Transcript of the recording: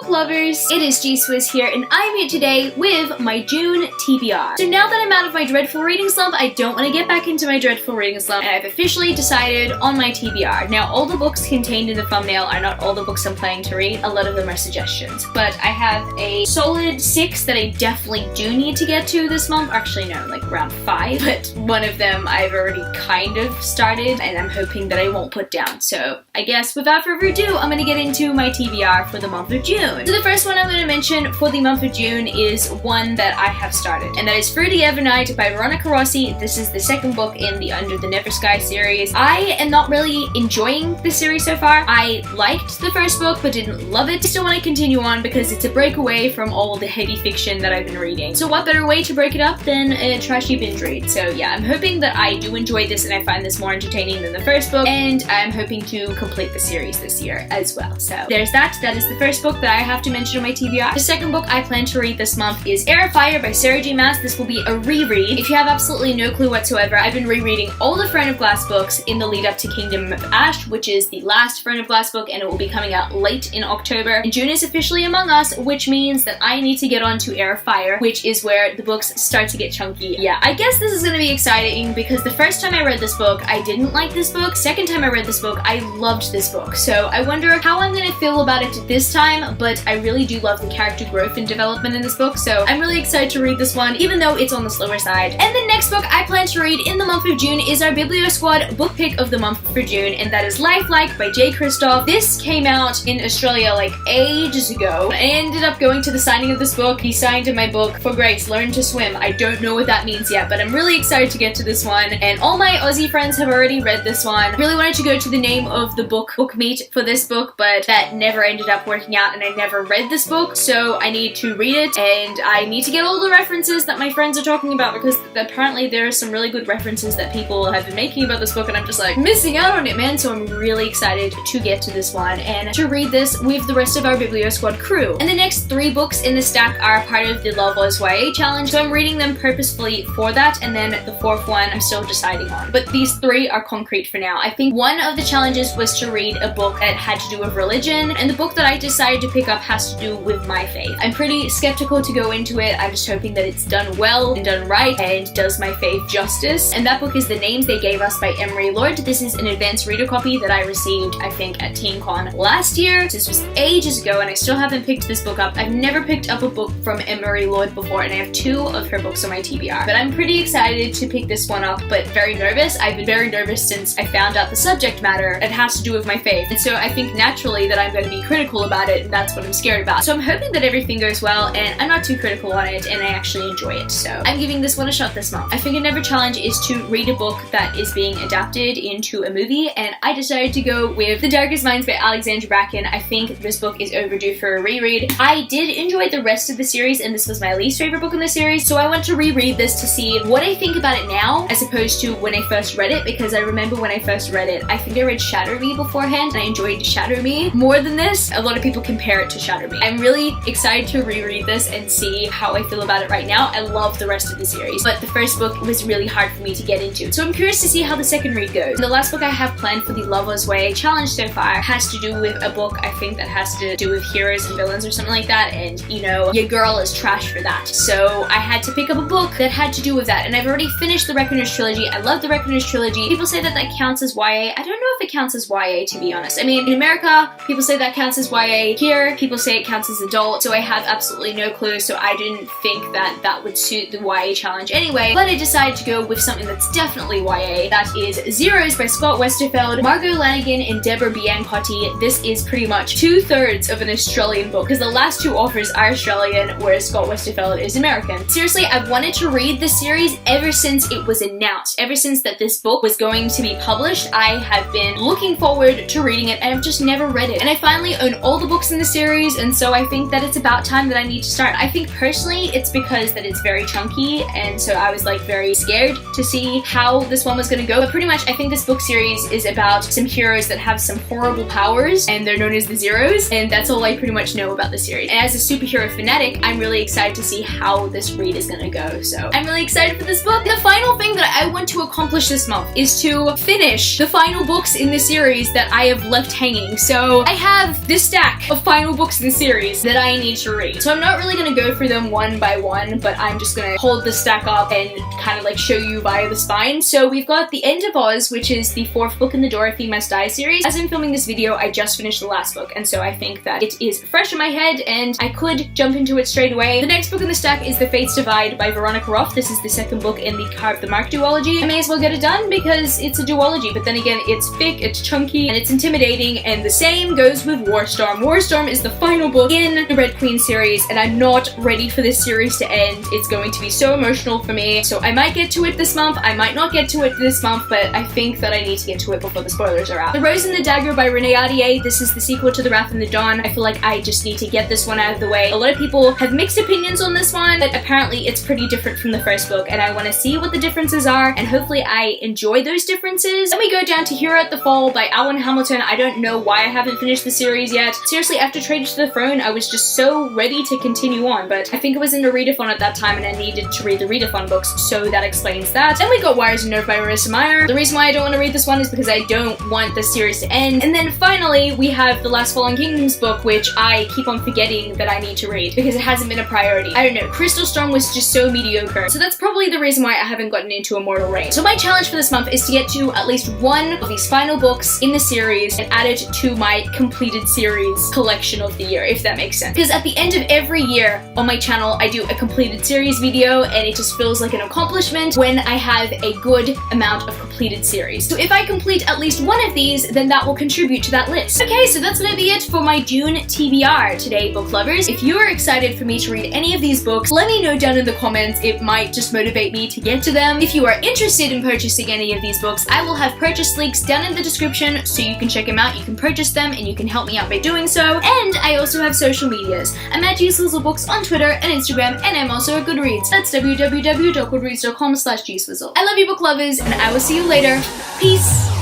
book lovers, it is G-Swizz here, and I'm here today with my June TBR. So now that I'm out of my dreadful reading slump, I don't want to get back into my dreadful reading slump, and I've officially decided on my TBR. Now, all the books contained in the thumbnail are not all the books I'm planning to read. A lot of them are suggestions, but I have a solid 6 that I definitely do need to get to this month. Actually, no, like around 5, but one of them I've already kind of started, and I'm hoping that I won't put down. So I guess without further ado, I'm gonna get into my TBR for the month of June. So the first one I'm going to mention for the month of June is one that I have started, and that is Through the Evernight by Veronica Rossi. This is the second book in the Under the Never Sky series. I am not really enjoying the series so far. I liked the first book but didn't love it. I still want to continue on because it's a break away from all the heavy fiction that I've been reading. So what better way to break it up than a trashy binge read? So yeah, I'm hoping that I do enjoy this and I find this more entertaining than the first book, and I'm hoping to complete the series this year as well. So there's that. That is the first book that I have to mention on my TBR. The second book I plan to read this month is Heir by Sarah J. Maas. This will be a reread. If you have absolutely no clue whatsoever, I've been rereading all the Throne of Glass books in the lead up to Kingdom of Ash, which is the last Throne of Glass book, and it will be coming out late in October. And June is officially among us, which means that I need to get on to Heir, which is where the books start to get chunky. Yeah, I guess this is gonna be exciting because the first time I read this book, I didn't like this book. Second time I read this book, I loved this book. So I wonder how I'm gonna feel about it this time, but I really do love the character growth and development in this book, so I'm really excited to read this one, even though it's on the slower side. And the next book I plan to read in the month of June is our Biblio Squad book pick of the month for June, and that is Lifelike by Jay Kristoff. This came out in Australia like ages ago. I ended up going to the signing of this book. He signed in my book, For Grace, Learn to Swim. I don't know what that means yet, but I'm really excited to get to this one, and all my Aussie friends have already read this one. I really wanted to go to the name of the book meet for this book, but that never ended up working out, and I never read this book, so I need to read it, and I need to get all the references that my friends are talking about, because apparently there are some really good references that people have been making about this book, and I'm just like missing out on it, man. So I'm really excited to get to this one and to read this with the rest of our Biblio Squad crew. And the next 3 books in the stack are part of the Love Was YA challenge, so I'm reading them purposefully for that, and then the 4th one I'm still deciding on. But these 3 are concrete for now. I think one of the challenges was to read a book that had to do with religion, and the book that I decided to pick up has to do with my faith. I'm pretty skeptical to go into it. I'm just hoping that it's done well and done right and does my faith justice. And that book is The Names They Gave Us by Emery. This is an advanced reader copy that I received, I think, at TeenCon last year. This was ages ago, and I still haven't picked this book up. I've never picked up a book from Emery before, and I have 2 of her books on my TBR. But I'm pretty excited to pick this one up, but very nervous. I've been very nervous since I found out the subject matter. It has to do with my faith, and so I think naturally that I'm going to be critical about it, and that's what I'm scared about. So I'm hoping that everything goes well, and I'm not too critical on it, and I actually enjoy it. So I'm giving this one a shot this month. I think another challenge is to read a book that is being adapted into a movie, and I decided to go with The Darkest Minds by Alexandra Bracken. I think this book is overdue for a reread. I did enjoy the rest of the series, and this was my least favorite book in the series, so I want to reread this to see what I think about it now as opposed to when I first read it, because I remember when I first read it, I think I read Shatter Me beforehand, and I enjoyed Shatter Me more than this. A lot of people compare it to Shatter Me. I'm really excited to reread this and see how I feel about it right now. I love the rest of the series, but the first book was really hard for me to get into, so I'm curious to see how the second read goes. The last book I have planned for the Love Was YA challenge so far has to do with a book, I think, that has to do with heroes and villains or something like that, and you know, your girl is trash for that. So I had to pick up a book that had to do with that, and I've already finished the Reckoners trilogy. I love the Reckoners trilogy. People say that that counts as YA. I don't know if it counts as YA, to be honest. I mean, in America, people say that counts as YA. Here, people say it counts as adult, so I have absolutely no clue, so I didn't think that that would suit the YA challenge anyway, but I decided to go with something that's definitely YA. That is Zeros by Scott Westerfeld, Margo, Lanagan, and Deborah Biancotti. This is pretty much 2/3 of an Australian book, because the last 2 authors are Australian, whereas Scott Westerfeld is American. Seriously, I've wanted to read this series ever since it was announced. Ever since that this book was going to be published, I have been looking forward to reading it, and I've just never read it. And I finally own all the books in the series, and so I think that it's about time that I need to start. I think personally it's because that it's very chunky, and so I was like very scared to see how this one was gonna go. But pretty much I think this book series is about some heroes that have some horrible powers, and they're known as the Zeros, and that's all I pretty much know about the series. And as a superhero fanatic, I'm really excited to see how this read is gonna go, so I'm really excited for this book. The final thing that I want to accomplish this month is to finish the final books in the series that I have left hanging. So I have this stack of final single books in the series that I need to read. So I'm not really gonna go through them one by one, but I'm just gonna hold the stack up and kind of like show you via the spine. So we've got The End of Oz, which is the 4th book in the Dorothy Must Die series. As I'm filming this video, I just finished the last book, and so I think that it is fresh in my head and I could jump into it straight away. The next book in the stack is The Fates Divide by Veronica Roth. This is the 2nd book in the Carve the Mark duology. I may as well get it done because it's a duology, but then again, it's thick, it's chunky, and it's intimidating, and the same goes with Warstorm. Warstorm is the final book in the Red Queen series, and I'm not ready for this series to end. It's going to be so emotional for me, so I might get to it this month, I might not get to it this month, but I think that I need to get to it before the spoilers are out. The Rose and the Dagger by Renee Ahdieh. This is the sequel to The Wrath and the Dawn. I feel like I just need to get this one out of the way. A lot of people have mixed opinions on this one, but apparently it's pretty different from the first book, and I want to see what the differences are, and hopefully I enjoy those differences. Then we go down to Hero at the Fall by Alwyn Hamilton. I don't know why I haven't finished the series yet. Seriously, after Traitor to the Throne, I was just so ready to continue on, but I think it was in the readathon at that time and I needed to read the readathon books, so that explains that. Then we got Wires and Nerve by Marissa Meyer. The reason why I don't want to read this one is because I don't want the series to end. And then finally, we have The Last Fallen Kingdoms book, which I keep on forgetting that I need to read because it hasn't been a priority. I don't know, Crystal Storm was just so mediocre, so that's probably the reason why I haven't gotten into Immortal Reign. So my challenge for this month is to get to at least one of these final books in the series and add it to my completed series collection of the year, if that makes sense. Because at the end of every year on my channel, I do a completed series video, and it just feels like an accomplishment when I have a good amount of completed series. So if I complete at least one of these, then that will contribute to that list. Okay, so that's gonna be it for my June TBR today, book lovers. If you are excited for me to read any of these books, let me know down in the comments. It might just motivate me to get to them. If you are interested in purchasing any of these books, I will have purchase links down in the description so you can check them out, you can purchase them, and you can help me out by doing so. And I also have social medias. I'm at G-Swizzel Books on Twitter and Instagram, and I'm also at Goodreads. That's www.goodreads.com/G-Swizzel. I love you, book lovers, and I will see you later. Peace!